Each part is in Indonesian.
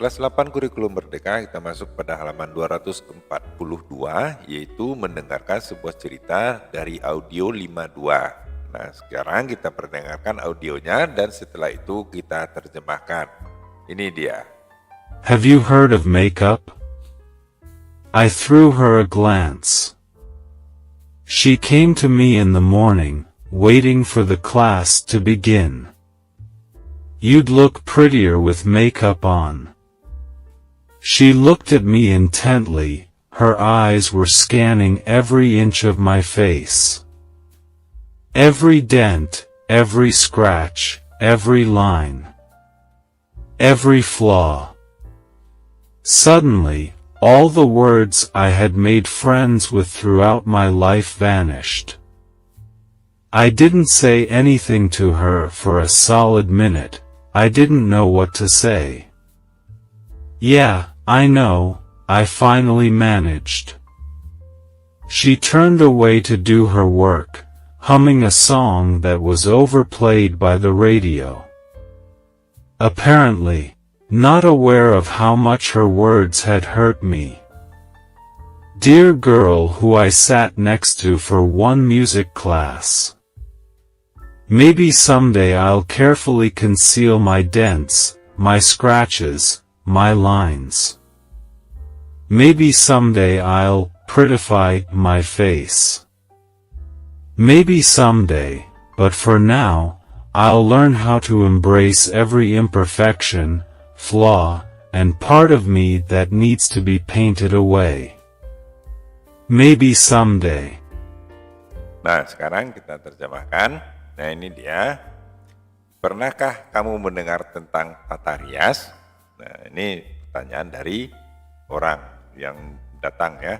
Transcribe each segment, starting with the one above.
Kelas 8 Kurikulum Merdeka, kita masuk pada halaman 242, yaitu mendengarkan sebuah cerita dari audio 52. Nah, sekarang kita perdengarkan audionya dan setelah itu kita terjemahkan. Ini dia. Have you heard of makeup? I threw her a glance. She came to me in the morning, waiting for the class to begin. You'd look prettier with makeup on. She looked at me intently, her eyes were scanning every inch of my face. Every dent, every scratch, every line. Every flaw. Suddenly, all the words I had made friends with throughout my life vanished. I didn't say anything to her for a solid minute. I didn't know what to say. Yeah, I know, I finally managed. She turned away to do her work, humming a song that was overplayed by the radio. Apparently, not aware of how much her words had hurt me. Dear girl who I sat next to for one music class. Maybe someday I'll carefully conceal my dents, my scratches, my lines. Maybe someday I'll prettify my face. Maybe someday, but for now, I'll learn how to embrace every imperfection, flaw, and part of me that needs to be painted away. Maybe someday. Nah, sekarang kita terjemahkan. Nah, ini dia. Pernahkah kamu mendengar tentang tata rias? Nah, ini pertanyaan dari orang yang datang ya.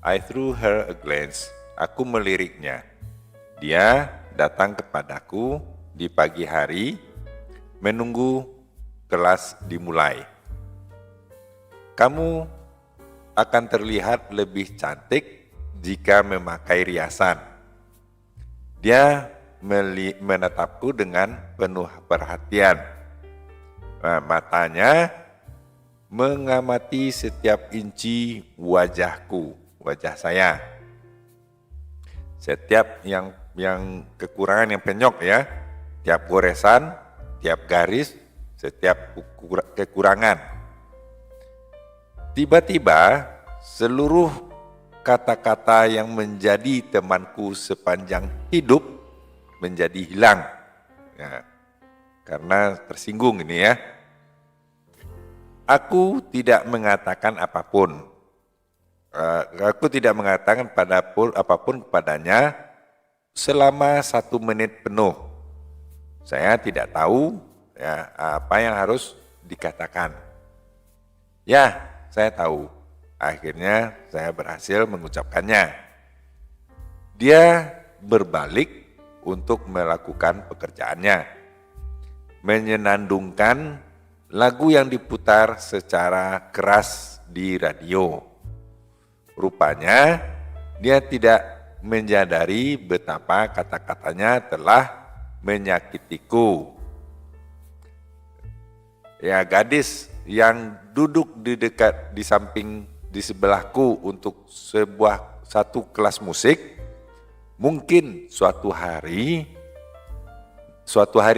I threw her a glance. Aku meliriknya. Dia datang kepadaku di pagi hari, menunggu kelas dimulai. Kamu akan terlihat lebih cantik jika memakai riasan. Dia menatapku dengan penuh perhatian. Nah, matanya mengamati setiap inci wajahku, wajah saya. Setiap yang kekurangan yang penyok ya, tiap goresan, tiap garis, setiap kekurangan. Tiba-tiba seluruh kata-kata yang menjadi temanku sepanjang hidup menjadi hilang. Ya, karena tersinggung ini ya. Aku tidak mengatakan apapun. Aku tidak mengatakan apapun kepadanya selama 1 menit penuh. Saya tidak tahu ya, apa yang harus dikatakan. Ya, saya tahu. Akhirnya saya berhasil mengucapkannya. Dia berbalik untuk melakukan pekerjaannya. Menyenandungkan lagu yang diputar secara keras di radio. Rupanya dia tidak menyadari betapa kata-katanya telah menyakitiku. Ya, gadis yang duduk di samping di sebelahku untuk satu kelas musik, mungkin suatu hari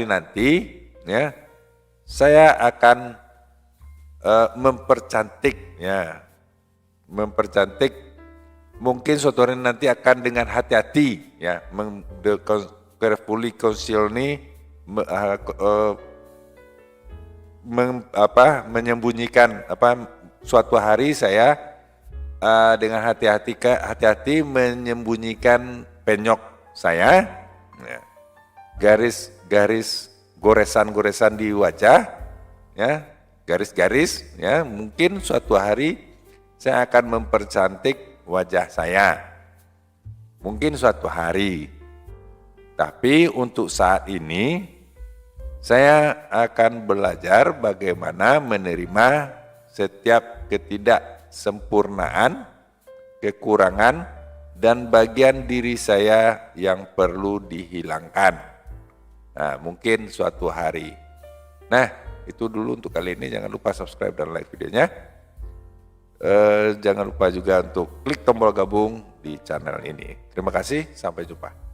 nanti ya, saya akan mempercantik mungkin suatu hari nanti akan dengan hati-hati ya, carefully conceal ini menyembunyikan suatu hari saya dengan hati-hati menyembunyikan penyok saya, ya, garis-garis goresan-goresan di wajah, ya, garis-garis, ya, mungkin suatu hari saya akan mempercantik wajah saya. Mungkin suatu hari. Tapi untuk saat ini saya akan belajar bagaimana menerima setiap ketidaksempurnaan, kekurangan, dan bagian diri saya yang perlu dihilangkan. Nah, mungkin suatu hari. Nah, itu dulu untuk kali ini. Jangan lupa subscribe dan like videonya. Jangan lupa juga untuk klik tombol gabung di channel ini. Terima kasih, sampai jumpa.